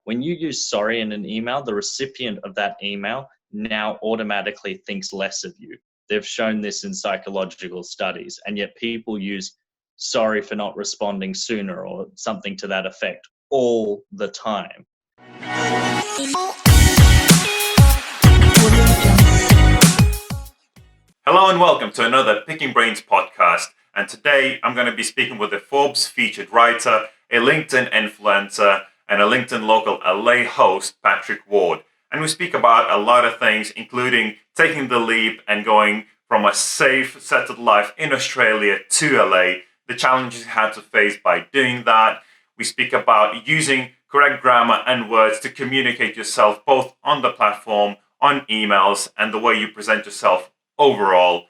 When you use sorry in an email, the recipient of that email now automatically thinks less of you. They've shown this in psychological studies, and yet people use sorry for not responding sooner or something to that effect all the time. Hello and welcome to another Picking Brains podcast. And today I'm going to be speaking with a Forbes featured writer, a LinkedIn influencer, and a LinkedIn local LA host, Patrick Ward. And we speak about a lot of things, including taking the leap and going from a safe, settled life in Australia to LA, the challenges you had to face by doing that. We speak about using correct grammar and words to communicate yourself both on the platform, on emails, and the way you present yourself overall,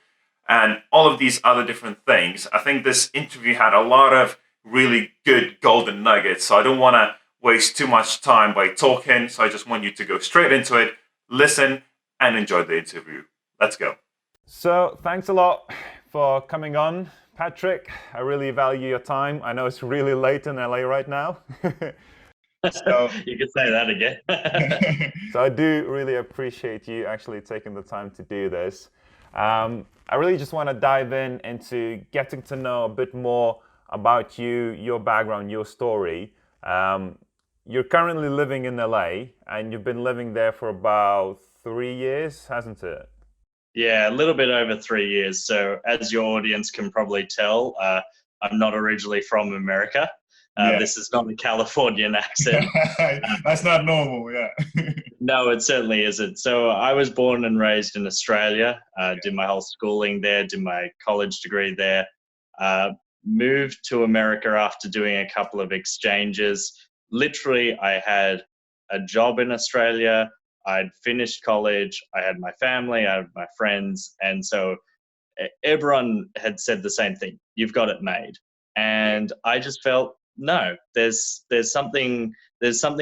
and all of these other different things. I think this interview had a lot of really good golden nuggets, so I don't want to waste too much time by talking, so I just want you to go straight into it, listen, and enjoy the interview. Let's go. So thanks a lot for coming on, Patrick. I really value your time. I know it's really late in LA right now. So you can say that again. So I do really appreciate you actually taking the time to do this. I really just want to dive into getting to know a bit more about you, your background, your story. You're currently living in LA, and you've been living there for about 3 years, hasn't it? Yeah, a little bit over 3 years. So as your audience can probably tell, I'm not originally from America. This is not a Californian accent. That's not normal, yeah. No, it certainly isn't. So I was born and raised in Australia, did my whole schooling there, did my college degree there, moved to America after doing a couple of exchanges. Literally, I had a job in Australia, I'd finished college, I had my family, I had my friends, and so everyone had said the same thing, you've got it made. And I just felt, no, there's something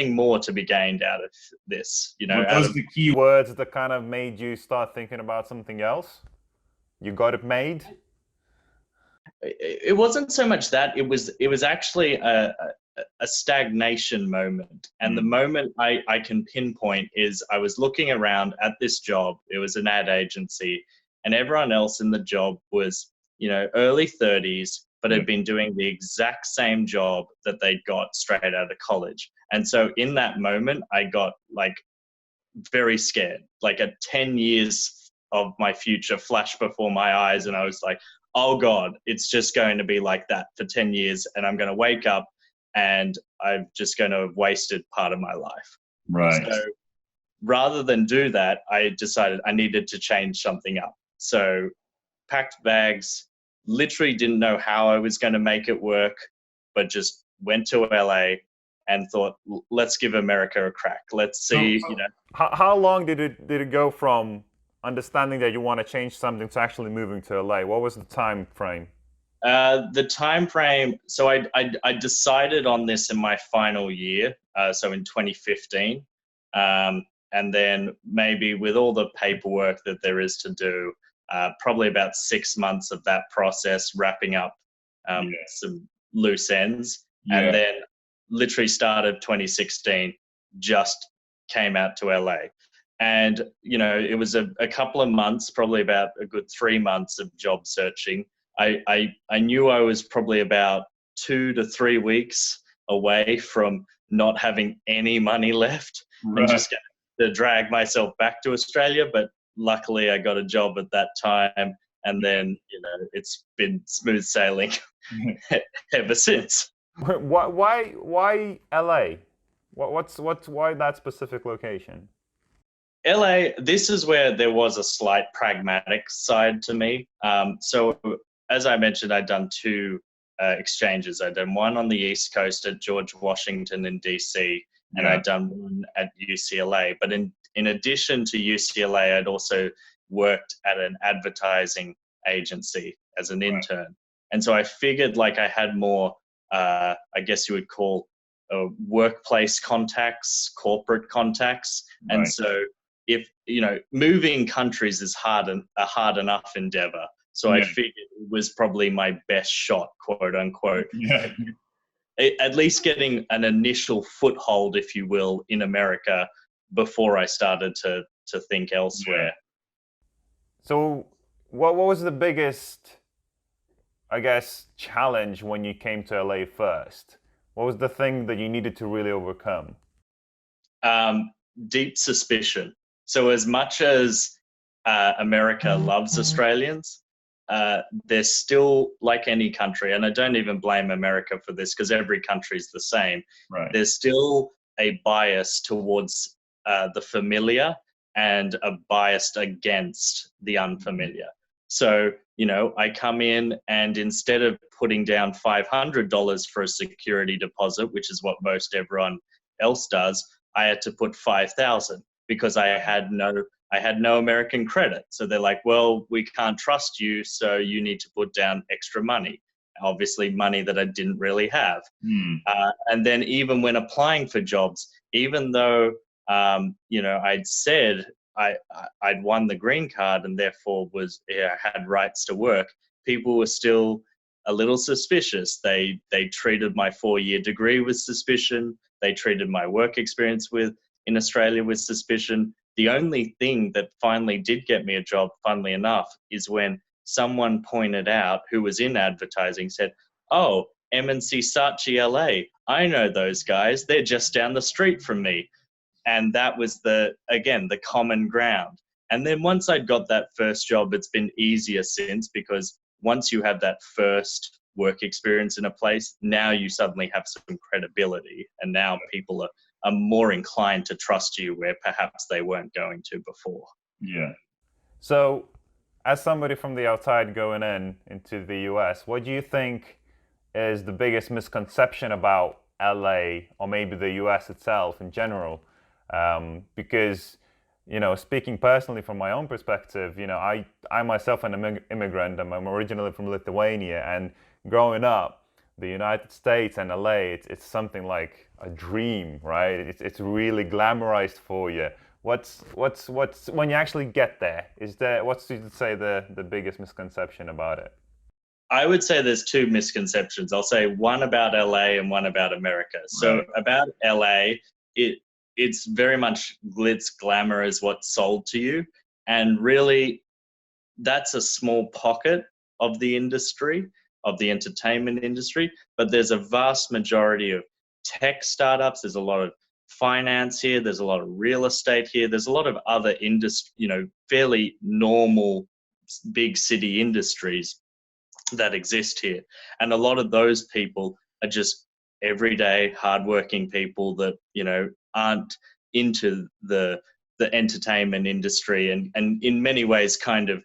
more to be gained out of this, you know. What was the key words that kind of made you start thinking about something else? You got it made? It wasn't so much that, it was actually a stagnation moment. And the moment I can pinpoint is I was looking around at this job. It was an ad agency, and everyone else in the job was, you know, early 30s, but had been doing the exact same job that they'd got straight out of college. And so in that moment, I got like very scared, like 10 years of my future flashed before my eyes. And I was like, oh God, it's just going to be like that for 10 years. And I'm going to wake up and I'm just going to have wasted part of my life. Right. So rather than do that, I decided I needed to change something up. So packed bags, literally didn't know how I was going to make it work, but just went to LA and thought, let's give America a crack. Let's see, you know. How long did it go from understanding that you want to change something to actually moving to LA? What was the time frame? The time frame, so I decided on this in my final year, so in 2015. And then maybe with all the paperwork that there is to do, probably about 6 months of that process, wrapping up some loose ends. And then literally started 2016, just came out to LA. And, you know, it was a couple of months, probably about a good 3 months of job searching. I knew I was probably about 2 to 3 weeks away from not having any money left and just going to drag myself back to Australia. But luckily I got a job at that time, and then, you know, it's been smooth sailing ever since. Why LA? Why that specific location? LA, this is where there was a slight pragmatic side to me. So as I mentioned, I'd done 2 exchanges. I'd done one on the East Coast at George Washington in DC, and I'd done one at UCLA. But in addition to UCLA, I'd also worked at an advertising agency as an intern. And so I figured like I had more, I guess you would call workplace contacts, corporate contacts. And so if, you know, moving countries is a hard enough endeavor. So I figured it was probably my best shot, quote unquote. at least getting an initial foothold, if you will, in America before I started to think elsewhere. Yeah. So what was the biggest, I guess, challenge when you came to LA first? What was the thing that you needed to really overcome? Deep suspicion. So as much as America loves Australians, they're still, like any country, and I don't even blame America for this because every country is the same. Right. There's still a bias towards the familiar and a bias against the unfamiliar. So, I come in and instead of putting down $500 for a security deposit, which is what most everyone else does, I had to put 5,000 because I had no American credit. So they're like, well, we can't trust you, so you need to put down extra money. Obviously, money that I didn't really have. And then even when applying for jobs, even though I'd said I'd won the green card and therefore had rights to work, people were still a little suspicious. They treated my 4-year degree with suspicion. They treated my work experience in Australia with suspicion. The only thing that finally did get me a job, funnily enough, is when someone pointed out, who was in advertising, said, "Oh, M&C Saatchi LA, I know those guys. They're just down the street from me." And that was the common ground. And then once I'd got that first job, it's been easier since, because once you have that first work experience in a place, now you suddenly have some credibility, and now people are more inclined to trust you where perhaps they weren't going to before. Yeah. So as somebody from the outside going into the US, what do you think is the biggest misconception about LA, or maybe the US itself in general? Because, speaking personally from my own perspective, I myself am an immigrant. I'm originally from Lithuania, and growing up, the United States and LA, it's something like a dream, right? It's really glamorized for you. What's when you actually get there? What's you'd say the biggest misconception about it? I would say there's two misconceptions. I'll say one about LA and one about America. So Right. About LA, it's very much glitz, glamour is what's sold to you. And really, that's a small pocket of the industry, of the entertainment industry. But there's a vast majority of tech startups. There's a lot of finance here. There's a lot of real estate here. There's a lot of other fairly normal big city industries that exist here. And a lot of those people are just everyday hardworking people that, aren't into the entertainment industry, and in many ways kind of,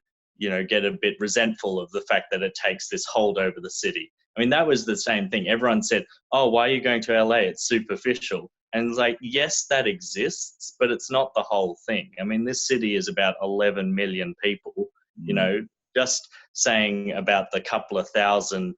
get a bit resentful of the fact that it takes this hold over the city. I mean, that was the same thing. Everyone said, "Oh, why are you going to LA? It's superficial." And it's like, yes, that exists, but it's not the whole thing. I mean, this city is about 11 million people, just saying about the couple of thousand,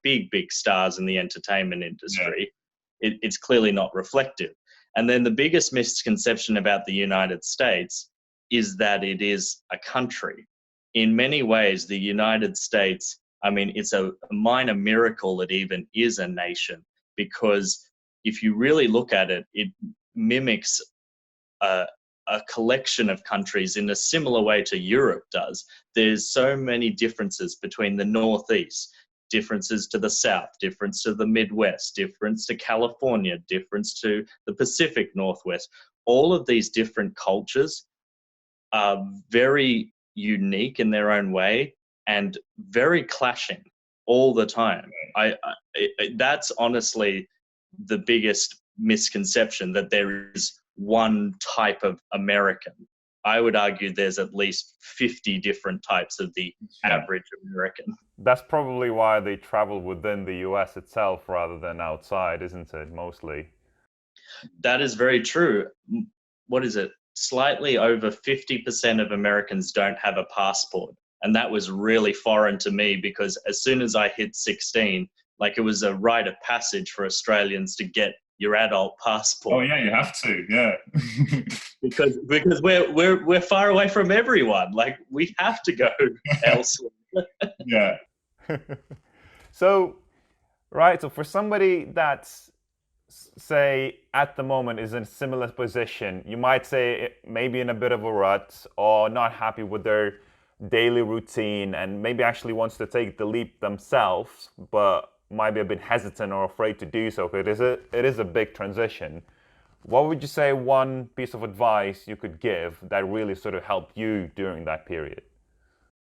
big stars in the entertainment industry, it's clearly not reflective. And then the biggest misconception about the United States is that it is a country. In many ways, the United States, I mean, it's a minor miracle it even is a nation, because if you really look at it, it mimics a collection of countries in a similar way to Europe does. There's so many differences between the Northeast, differences to the South, difference to the Midwest, difference to California, difference to the Pacific Northwest. All of these different cultures are very unique in their own way and very clashing all the time. That's honestly the biggest misconception, that there is one type of American. I would argue there's at least 50 different types of the average American. That's probably why they travel within the US itself rather than outside, isn't it, mostly? That is very true. What is it? Slightly over 50% of Americans don't have a passport. And that was really foreign to me, because as soon as I hit 16, like, it was a rite of passage for Australians to get your adult passport. Oh yeah, you have to, yeah. because we're far away from everyone. Like, we have to go elsewhere. Yeah. So Right. So for somebody that's, say, at the moment is in a similar position, you might say maybe in a bit of a rut or not happy with their daily routine and maybe actually wants to take the leap themselves, but might be a bit hesitant or afraid to do so because it is a big transition. What would you say one piece of advice you could give that really sort of helped you during that period?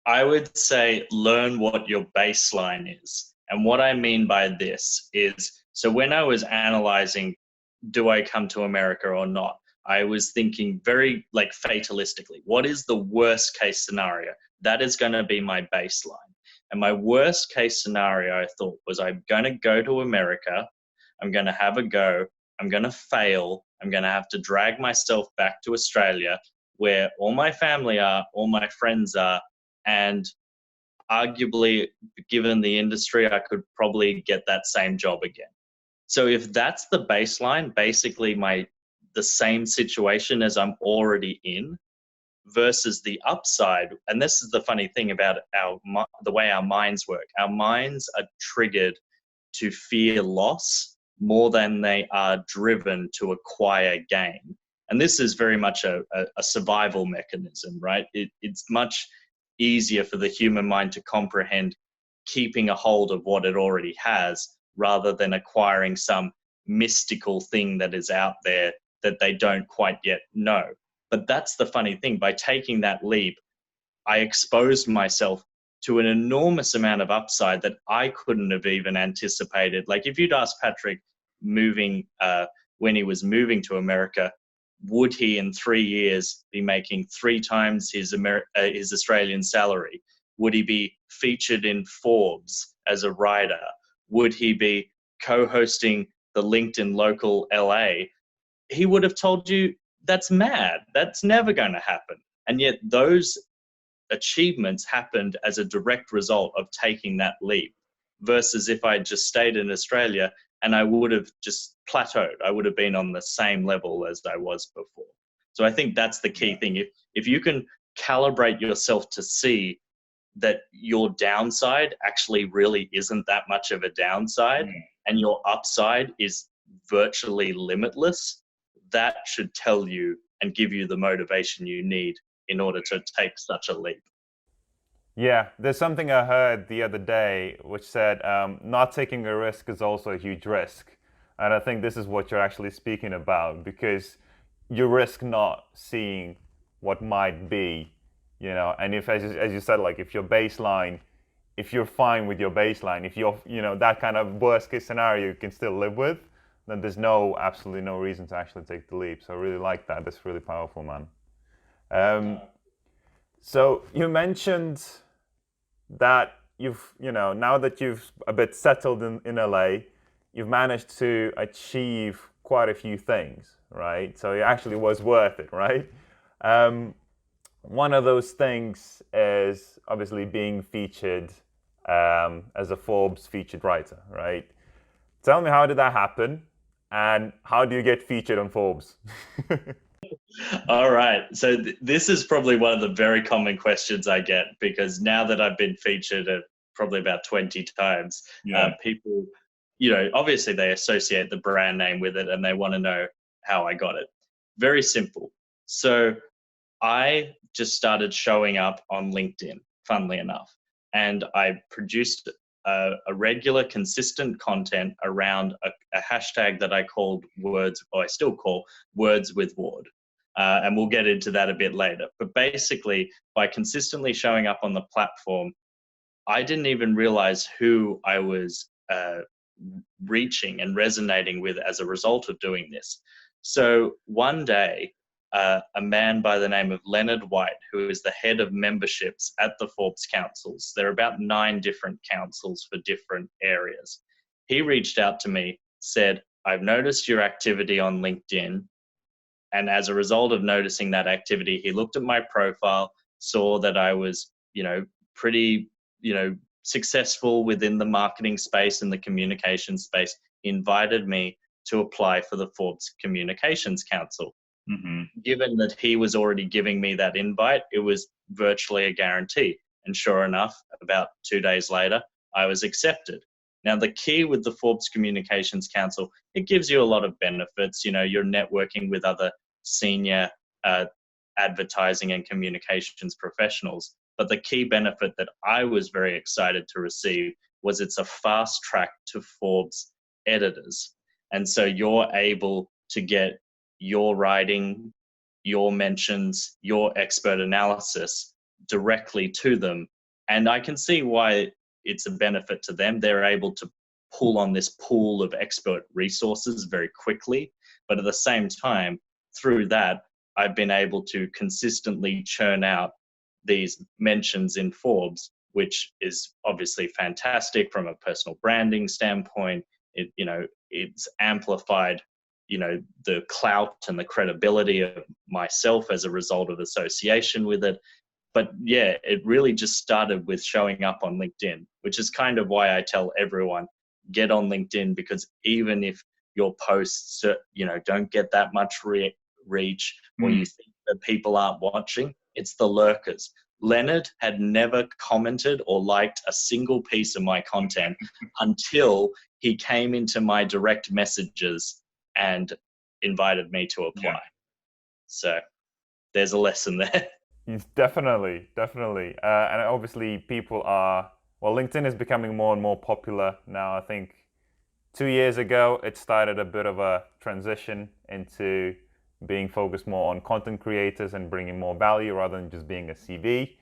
I would say learn what your baseline is. And what I mean by this is, so when I was analyzing, do I come to America or not? I was thinking very like fatalistically, what is the worst case scenario? That is going to be my baseline. And my worst case scenario, I thought, was I'm going to go to America. I'm going to have a go. I'm going to fail. I'm going to have to drag myself back to Australia where all my family are, all my friends are, and arguably, given the industry, I could probably get that same job again. So if that's the baseline, basically the same situation as I'm already in versus the upside, and this is the funny thing about the way our minds work. Our minds are triggered to fear loss more than they are driven to acquire gain. And this is very much a survival mechanism, right? It's much easier for the human mind to comprehend keeping a hold of what it already has rather than acquiring some mystical thing that is out there that they don't quite yet know. But that's the funny thing. By taking that leap, I exposed myself to an enormous amount of upside that I couldn't have even anticipated. Like if you'd asked Patrick moving when he was moving to America, would he in 3 years be making three times his Australian salary? Would he be featured in Forbes as a writer? Would he be co-hosting the LinkedIn Local LA? He would have told you that's mad. That's never going to happen. And yet those achievements happened as a direct result of taking that leap versus if I just stayed in Australia and I would have just plateaued. I would have been on the same level as I was before. So I think that's the key Yeah. thing. If you can calibrate yourself to see that your downside actually really isn't that much of a downside Mm. and your upside is virtually limitless, that should tell you and give you the motivation you need in order to take such a leap. Yeah, there's something I heard the other day which said not taking a risk is also a huge risk. And I think this is what you're actually speaking about because you risk not seeing what might be, and if, as you said, like if your baseline, if you're fine with your baseline, if you're, that kind of worst case scenario you can still live with, then there's absolutely no reason to actually take the leap. So I really like that. That's really powerful, man. Um, so you mentioned that now that you've a bit settled in LA, you've managed to achieve quite a few things, right? So it actually was worth it, right? Um, One of those things is obviously being featured as a Forbes featured writer, right? Tell me, how did that happen? And how do you get featured on Forbes? All right. So this is probably one of the very common questions I get because now that I've been featured probably about 20 times, Yeah. people, obviously they associate the brand name with it and they want to know how I got it. Very simple. So I just started showing up on LinkedIn, funnily enough, and I produced a regular, consistent content around a hashtag that I called words, or I still call words with Ward. And we'll get into that a bit later. But basically, by consistently showing up on the platform, I didn't even realize who I was reaching and resonating with as a result of doing this. So one day, a man by the name of Leonard White, who is the head of memberships at the Forbes councils, there are about 9 different councils for different areas. He reached out to me, said, I've noticed your activity on LinkedIn. And as a result of noticing that activity, he looked at my profile, saw that I was, pretty, successful within the marketing space and the communication space, invited me to apply for the Forbes Communications Council. Hmm. Given that he was already giving me that invite, it was virtually a guarantee. And sure enough, about 2 days later, I was accepted. Now, the key with the Forbes Communications Council, it gives you a lot of benefits. You're networking with other senior advertising and communications professionals. But the key benefit that I was very excited to receive was it's a fast track to Forbes editors. And so you're able to get your writing, your mentions, your expert analysis directly to them. And I can see why it's a benefit to them. They're able to pull on this pool of expert resources very quickly. But at the same time, through that, I've been able to consistently churn out these mentions in Forbes, which is obviously fantastic from a personal branding standpoint. It's amplified, the clout and the credibility of myself as a result of association with it. But yeah, it really just started with showing up on LinkedIn, which is kind of why I tell everyone, get on LinkedIn, because even if your posts, don't get that much reach, or you think that people aren't watching, it's the lurkers. Leonard had never commented or liked a single piece of my content until he came into my direct messages and invited me to apply. So there's a lesson there. Definitely. And obviously LinkedIn is becoming more and more popular now. I think 2 years ago, it started a bit of a transition into being focused more on content creators and bringing more value rather than just being a CV,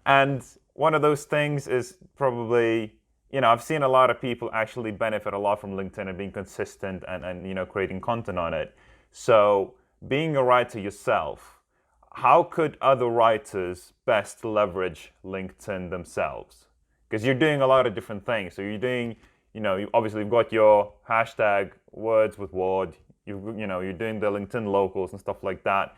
And one of those things is probably, I've seen a lot of people actually benefit a lot from LinkedIn and being consistent and creating content on it. So being a writer yourself, how could other writers best leverage LinkedIn themselves? Because you're doing a lot of different things. So you're doing, you've got your hashtag words with Ward, you're doing the LinkedIn locals and stuff like that.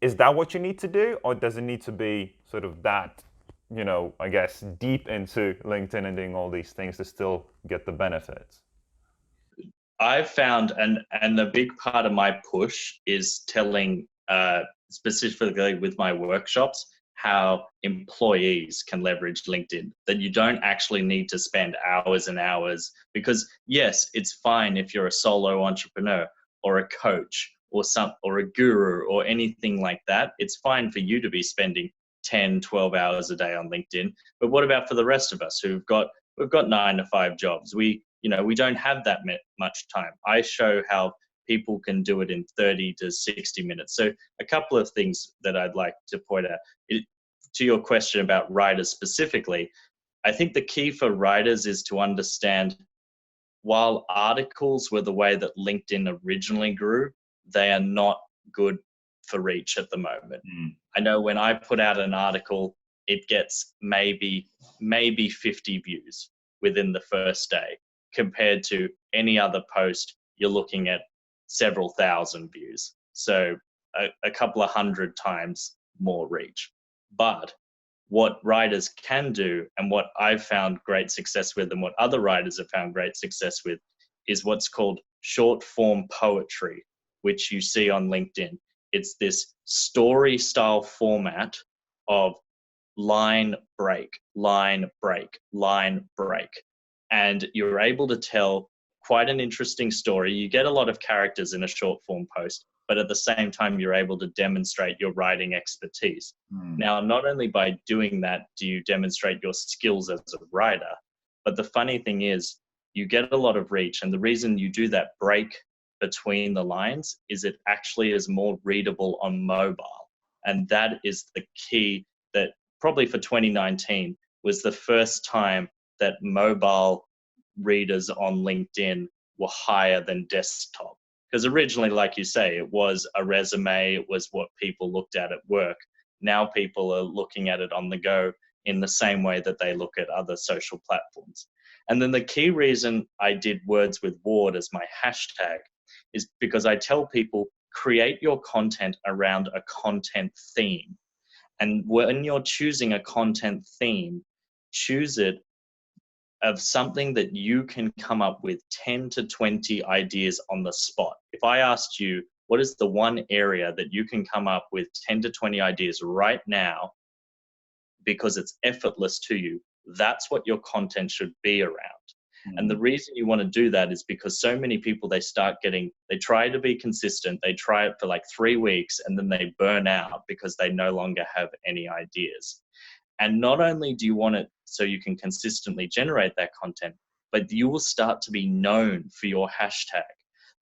Is that what you need to do? Or does it need to be sort of that, I guess, deep into LinkedIn and doing all these things to still get the benefits? I've found, and the big part of my push is telling, specifically with my workshops, how employees can leverage LinkedIn, that you don't actually need to spend hours and hours, because yes, it's fine if you're a solo entrepreneur or a coach or a guru or anything like that. It's fine for you to be spending 10, 12 hours a day on LinkedIn. But what about for the rest of us we've got 9 to 5 jobs? We don't have that much time. I show how people can do it in 30 to 60 minutes. So a couple of things that I'd like to point out. To your question about writers specifically, I think the key for writers is to understand, while articles were the way that LinkedIn originally grew, they are not good for reach at the moment. I know when I put out an article, it gets maybe 50 views within the first day, compared to any other post, you're looking at several thousand views. So a couple of hundred times more reach. But what writers can do, and what I've found great success with, and what other writers have found great success with, is what's called short form poetry, which you see on LinkedIn. It's this story style format of line break, line break, line break. And you're able to tell quite an interesting story. You get a lot of characters in a short form post, but at the same time, you're able to demonstrate your writing expertise. Now, not only by doing that do you demonstrate your skills as a writer, but the funny thing is you get a lot of reach. And the reason you do that break between the lines is it actually is more readable on mobile. And that is the key, that probably for 2019 was the first time that mobile readers on LinkedIn were higher than desktop. Because originally, like you say, it was a resume, it was what people looked at work. Now people are looking at it on the go in the same way that they look at other social platforms. And then the key reason I did Words with Ward as my hashtag is because I tell people, create your content around a content theme. And when you're choosing a content theme, choose it of something that you can come up with 10 to 20 ideas on the spot. If I asked you, what is the one area that you can come up with 10 to 20 ideas right now because it's effortless to you. That's what your content should be around. And the reason you want to do that is because so many people, they try to be consistent. They try it for like 3 weeks and then they burn out because they no longer have any ideas. And not only do you want it so you can consistently generate that content, but you will start to be known for your hashtag.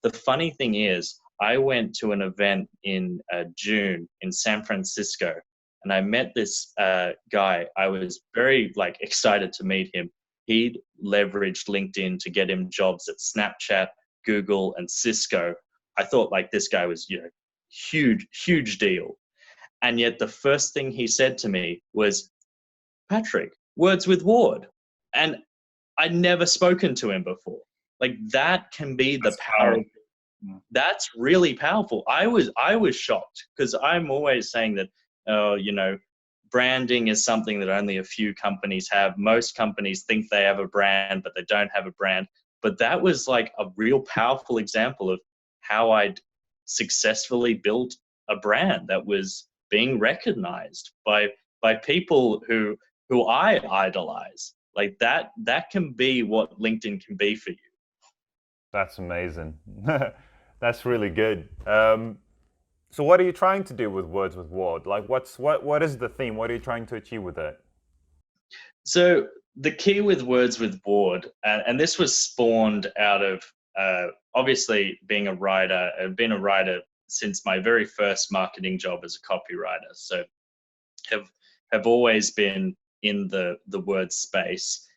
The funny thing is, I went to an event in June in San Francisco, and I met this guy. I was very excited to meet him. He'd leveraged LinkedIn to get him jobs at Snapchat, Google, and Cisco. I thought this guy was, huge deal. And yet the first thing he said to me was, "Patrick, words with Ward." And I'd never spoken to him before. That can be the power. That's really powerful. I was shocked because I'm always saying that, branding is something that only a few companies have. Most companies think they have a brand, but they don't have a brand. But that was a real powerful example of how I'd successfully built a brand that was being recognized by people who I idolize. That can be what LinkedIn can be for you. That's amazing. That's really good. So what are you trying to do with Words with Ward? What is the theme? What are you trying to achieve with it? So the key with Words with Ward, and this was spawned out of obviously being a writer. I've been a writer since my very first marketing job as a copywriter. So have always been in the word space.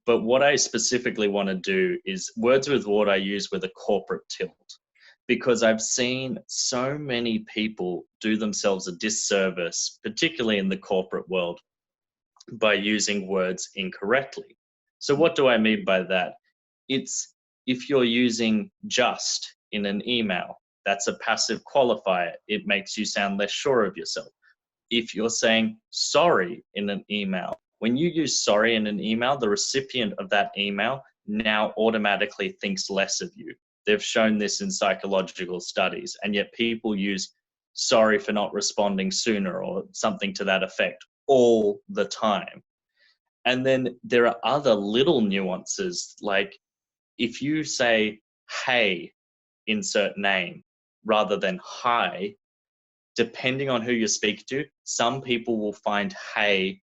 But what I specifically want to do is Words with Ward I use with a corporate tilt, because I've seen so many people do themselves a disservice, particularly in the corporate world, by using words incorrectly. So what do I mean by that? It's if you're using just in an email, that's a passive qualifier. It makes you sound less sure of yourself. If you're saying sorry in an email, when you use sorry in an email, the recipient of that email now automatically thinks less of you. They've shown this in psychological studies, and yet people use sorry for not responding sooner or something to that effect all the time. And then there are other little nuances, like if you say, "Hey," insert name, rather than "hi," depending on who you speak to, some people will find "hey"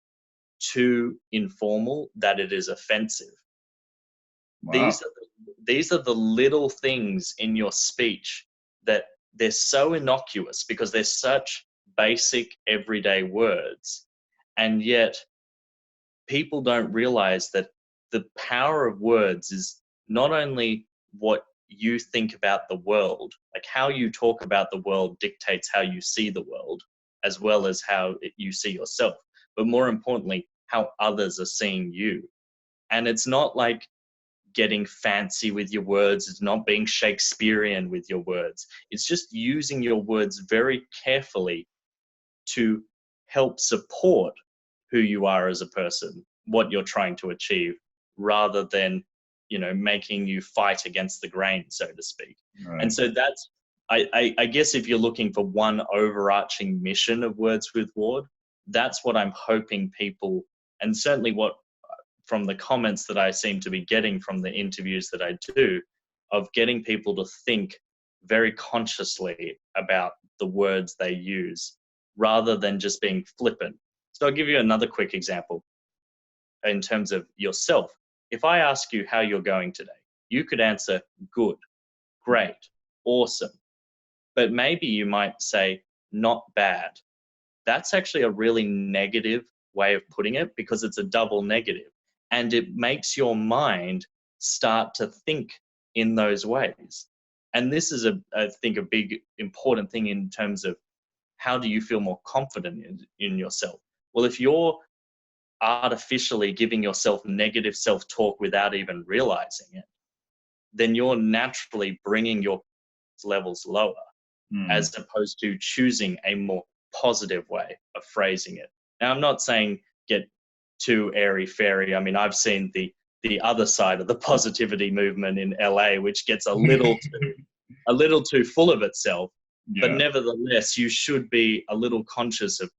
too informal, that it is offensive. Wow. These are the little things in your speech that they're so innocuous because they're such basic everyday words, and yet people don't realize that the power of words is not only what you think about the world, how you talk about the world dictates how you see the world, as well as how you see yourself, but more importantly, how others are seeing you. And it's not like getting fancy with your words. It's not being Shakespearean with your words. It's just using your words very carefully to help support who you are as a person, what you're trying to achieve, rather than, making you fight against the grain, so to speak. Right. And so that's, I guess if you're looking for one overarching mission of Words with Ward, that's what I'm hoping people, and certainly what from the comments that I seem to be getting from the interviews that I do, of getting people to think very consciously about the words they use rather than just being flippant. So I'll give you another quick example in terms of yourself. If I ask you how you're going today, you could answer good, great, awesome. But maybe you might say not bad. That's actually a really negative way of putting it because it's a double negative. And it makes your mind start to think in those ways. And this is, I think, a big important thing in terms of how do you feel more confident in yourself? Well, if you're artificially giving yourself negative self-talk without even realizing it, then you're naturally bringing your levels lower, as opposed to choosing a more positive way of phrasing it. Now, I'm not saying get too airy-fairy. I mean, I've seen the other side of the positivity movement in LA, which gets a little too full of itself. Yeah. But nevertheless, you should be a little conscious of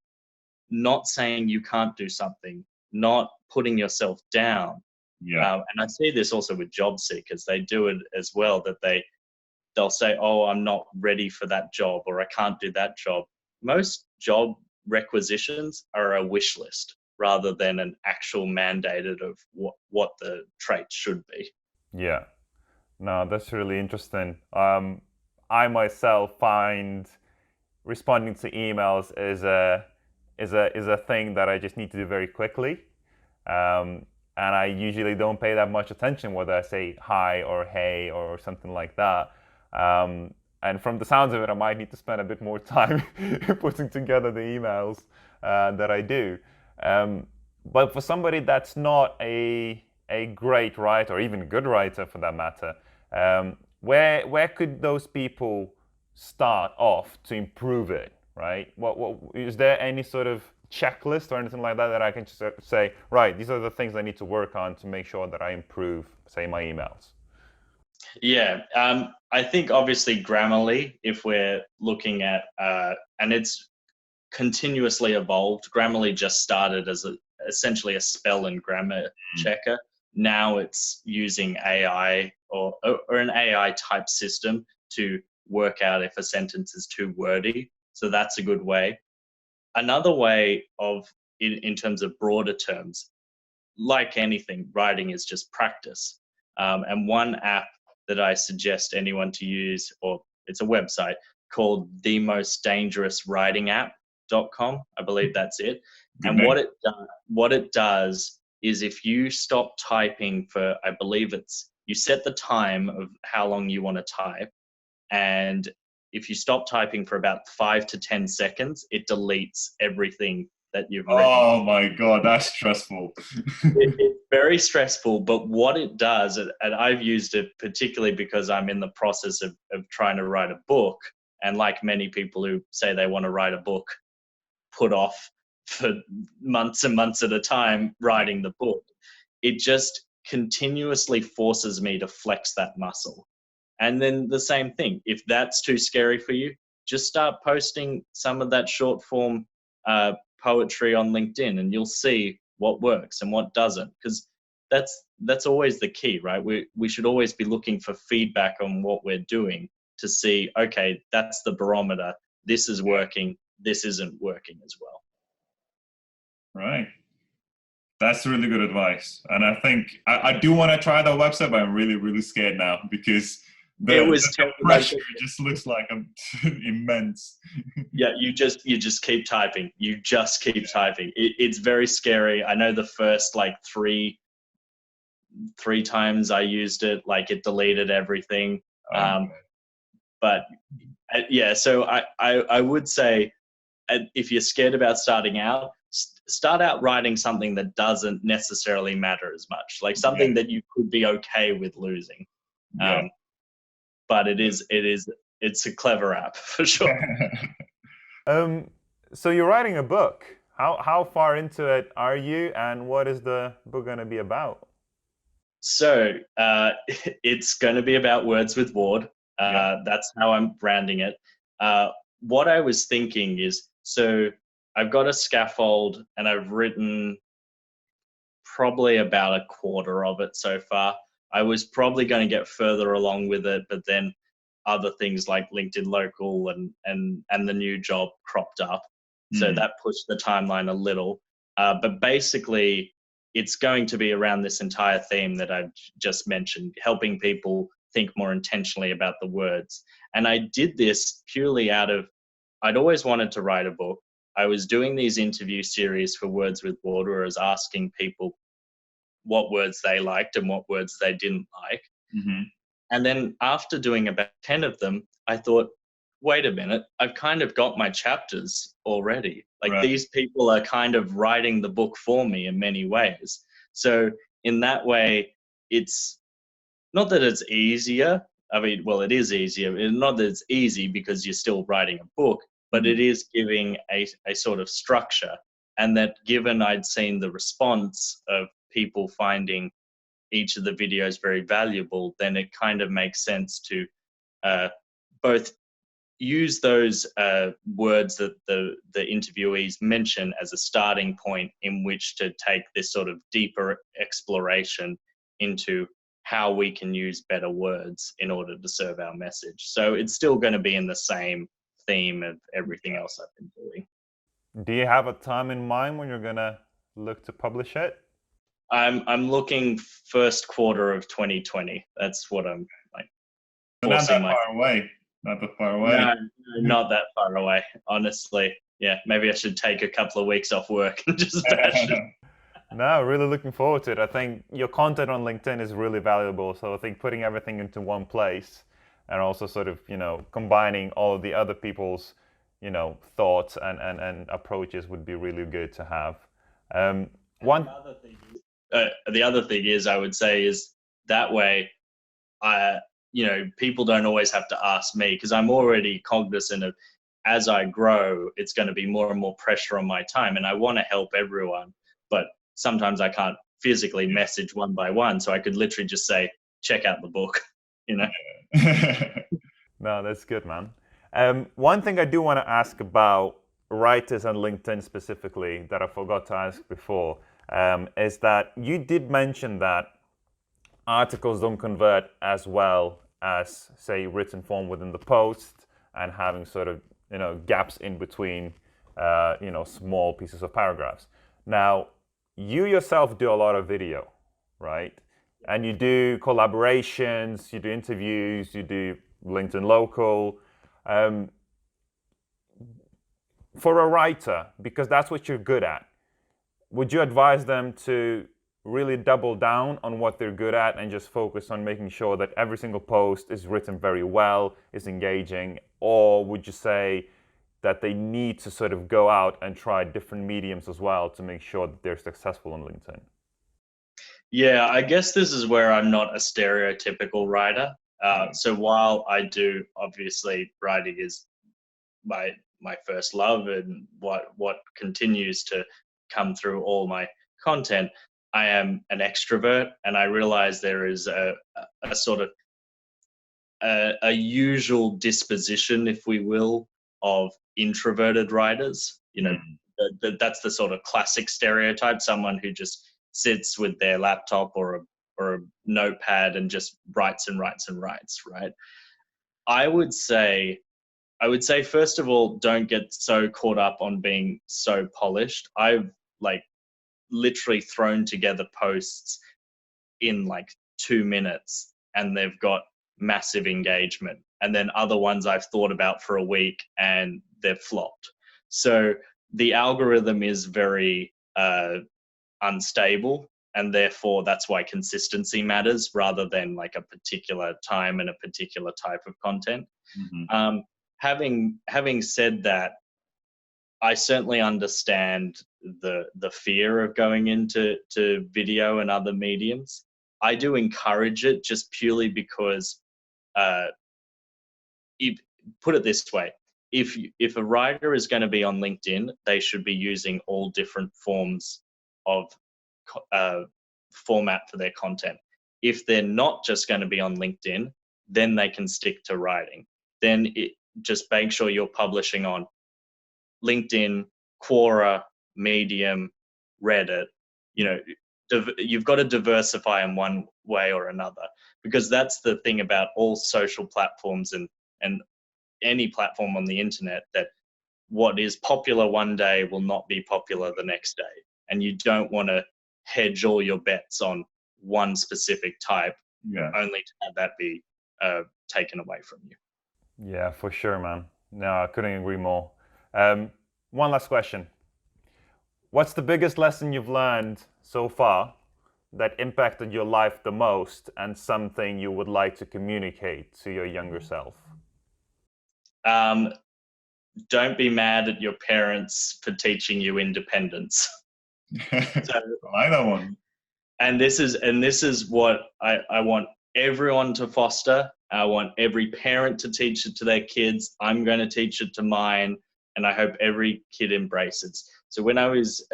not saying you can't do something, not putting yourself down. Yeah. And I see this also with job seekers. They do it as well, that they'll say, oh, I'm not ready for that job, or I can't do that job. Most job requisitions are a wish list rather than an actual mandated of what the traits should be. Yeah. No, that's really interesting. I myself find responding to emails is a thing that I just need to do very quickly. And I usually don't pay that much attention whether I say hi or hey or something like that. And from the sounds of it, I might need to spend a bit more time putting together the emails that I do. But for somebody that's not a great writer, or even a good writer for that matter, where could those people start off to improve it, right? What is there any sort of checklist or anything like that that I can just say, right, these are the things I need to work on to make sure that I improve, say, my emails? Yeah, I think obviously Grammarly, if we're looking at, and it's continuously evolved. Grammarly just started as essentially a spell and grammar checker. Now it's using AI or an AI type system to work out if a sentence is too wordy. So that's a good way. Another way in terms of broader terms, like anything, writing is just practice. And one app that I suggest anyone to use, or it's a website called themostdangerouswritingapp.com. I believe that's it. Good And name. what it does is, if you stop typing for, I believe you set the time of how long you want to type, and if you stop typing for about 5 to 10 seconds, it deletes everything that you've written. Oh my God, that's stressful. It's very stressful, but what it does, and I've used it particularly because I'm in the process of trying to write a book, and like many people who say they want to write a book, put off for months and months at a time writing the book, it just continuously forces me to flex that muscle. And then the same thing, if that's too scary for you, just start posting some of that short form poetry on LinkedIn, and you'll see what works and what doesn't. Because that's always the key, right? We should always be looking for feedback on what we're doing to see, okay, that's the barometer. This is working. This isn't working as well. Right. That's really good advice. And I think I do want to try that website, but I'm really, really scared now because the pressure just looks like immense. Yeah, you just keep typing. You just keep typing. It's very scary. I know the first like three times I used it, like it deleted everything. But yeah, so I would say, if you're scared about starting out, start out writing something that doesn't necessarily matter as much, like something that you could be okay with losing. Yeah. But it's a clever app for sure. So you're writing a book. How far into it are you, and what is the book going to be about? So it's going to be about words with Ward. That's how I'm branding it. What I was thinking is, so I've got a scaffold and I've written probably about a quarter of it so far. I was probably going to get further along with it, but then other things like LinkedIn Local and the new job cropped up. So that pushed the timeline a little. But basically, it's going to be around this entire theme that I've just mentioned, helping people think more intentionally about the words. And I did this purely out of, I'd always wanted to write a book. I was doing these interview series for Words with Ward, where I was asking people what words they liked and what words they didn't like. And then after doing about 10 of them, I thought, wait a minute, I've kind of got my chapters already. Like these people are kind of writing the book for me in many ways. So in that way, it's not that it's easier. I mean, well, it is easier. Not that it's easy because you're still writing a book, but it is giving a sort of structure. And that, given I'd seen the response of people finding each of the videos very valuable, then it kind of makes sense to both use those words that the interviewees mention as a starting point in which to take this sort of deeper exploration into how we can use better words in order to serve our message. So it's still going to be in the same theme of everything else I've been doing. Do you have a time in mind when you're gonna look to publish it? I'm looking first quarter of 2020. That's what I'm like. Not that far away. Not that far away. No, not that far away. Honestly, yeah. Maybe I should take a couple of weeks off work and just dash it. No, really looking forward to it. I think your content on LinkedIn is really valuable. So I think putting everything into one place and also sort of, combining all of the other people's, thoughts and approaches would be really good to have. The other thing is, I would say, is that way, people don't always have to ask me, because I'm already cognizant of, as I grow, it's going to be more and more pressure on my time, and I want to help everyone, but sometimes I can't physically message one by one, so I could literally just say, check out the book, No, that's good, man. One thing I do want to ask about writers on LinkedIn specifically that I forgot to ask before is that you did mention that articles don't convert as well as, say, written form within the post, and having sort of, gaps in between, small pieces of paragraphs. Now, you yourself do a lot of video, right? And you do collaborations, you do interviews, you do LinkedIn Local. For a writer, because that's what you're good at, would you advise them to really double down on what they're good at and just focus on making sure that every single post is written very well, is engaging? Or would you say that they need to sort of go out and try different mediums as well to make sure that they're successful on LinkedIn? Yeah, I guess this is where I'm not a stereotypical writer. So while I do, obviously, writing is my first love and what continues to come through all my content, I am an extrovert, and I realize there is a sort of a usual disposition, if we will, of introverted writers. That's the sort of classic stereotype: someone who just sits with their laptop or a notepad and just writes and writes and writes, right? I would say, first of all, don't get so caught up on being so polished. I've literally thrown together posts in 2 minutes, and they've got massive engagement. And then other ones I've thought about for a week and they've flopped. So the algorithm is very unstable, and therefore that's why consistency matters rather than a particular time and a particular type of content. Mm-hmm. Having said that, I certainly understand the fear of going into video and other mediums. I do encourage it, just purely because, put it this way, if a writer is going to be on LinkedIn, they should be using all different forms of format for their content. If they're not just going to be on LinkedIn, then they can stick to writing. Then just make sure you're publishing on LinkedIn, Quora, Medium, Reddit. You've got to diversify in one way or another, because that's the thing about all social platforms and any platform on the internet, that what is popular one day will not be popular the next day. And you don't want to hedge all your bets on one specific type, only to have that be taken away from you. Yeah, for sure, man. No, I couldn't agree more. One last question. What's the biggest lesson you've learned so far that impacted your life the most, and something you would like to communicate to your younger self? Don't be mad at your parents for teaching you independence. So, I like that one. And this is what I want everyone to foster. I want every parent to teach it to their kids. I'm going to teach it to mine, and I hope every kid embraces. So when I was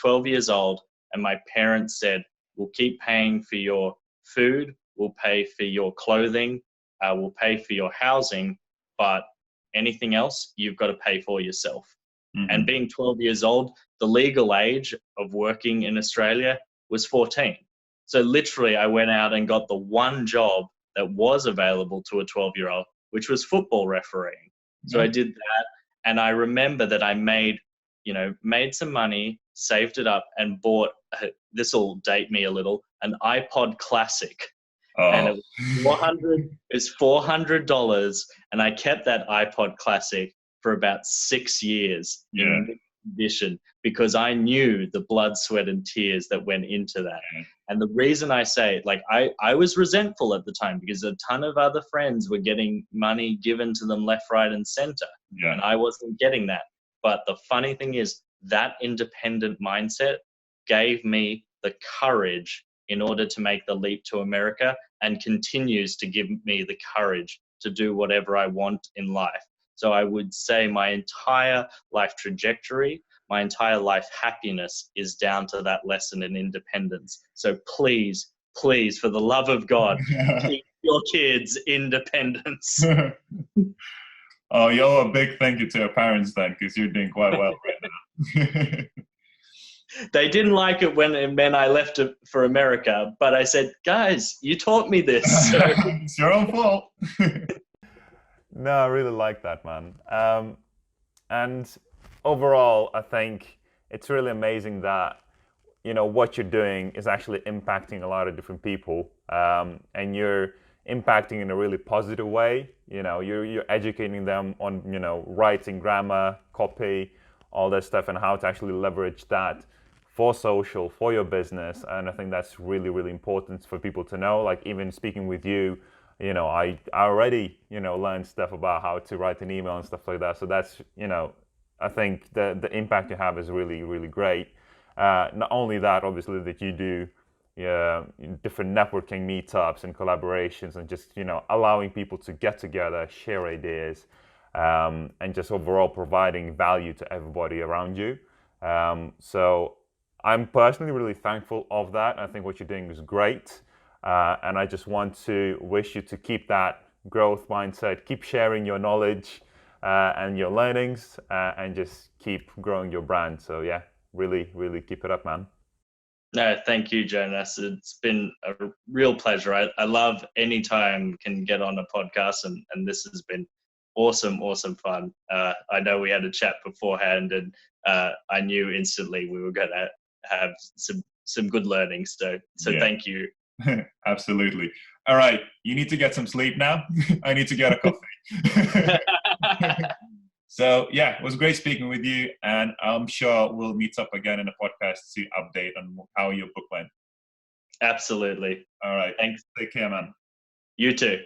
12 years old, and my parents said, we'll keep paying for your food, we'll pay for your clothing, we'll pay for your housing, but Anything else, you've got to pay for yourself. Mhm. And being 12 years old, the legal age of working in Australia was 14. So literally, I went out and got the one job that was available to a 12-year-old, which was football refereeing. So I did that, and I remember that I made some money, saved it up, and bought, this will date me a little, an iPod Classic. And it was $400, and I kept that iPod Classic for about 6 years in mint condition, because I knew the blood, sweat, and tears that went into that. And the reason I say it, like, I was resentful at the time because a ton of other friends were getting money given to them left, right, and center, and I wasn't getting that. But the funny thing is, that independent mindset gave me the courage in order to make the leap to America, and continues to give me the courage to do whatever I want in life. So I would say my entire life trajectory, my entire life happiness is down to that lesson in independence. So please, please, for the love of God, teach your kids independence. Oh, you owe a big thank you to your parents then, because you're doing quite well right now. They didn't like it when it meant I left for America, but I said, guys, you taught me this. So. It's your own fault. No, I really like that, man. And overall, I think it's really amazing that, what you're doing is actually impacting a lot of different people, and you're impacting in a really positive way. You're educating them on, writing, grammar, copy, all that stuff, and how to actually leverage that for social, for your business. And I think that's really, really important for people to know. Like, even speaking with you, I already, learned stuff about how to write an email and stuff like that. So that's, I think the impact you have is really, really great. Not only that, obviously, that you do different networking meetups and collaborations, and just, allowing people to get together, share ideas, and just overall providing value to everybody around you. So I'm personally really thankful of that. I think what you're doing is great. And I just want to wish you to keep that growth mindset, keep sharing your knowledge and your learnings, and just keep growing your brand. So yeah, really, really keep it up, man. No, thank you, Jonas. It's been a real pleasure. I love any time can get on a podcast, and this has been awesome fun. I know we had a chat beforehand, and I knew instantly we were going to have some good learnings. So thank you. Absolutely. All right, you need to get some sleep now. I need to get a coffee. So yeah, it was great speaking with you, and I'm sure we'll meet up again in a podcast to update on how your book went. Absolutely. All right. Thanks. Take care, man. You too.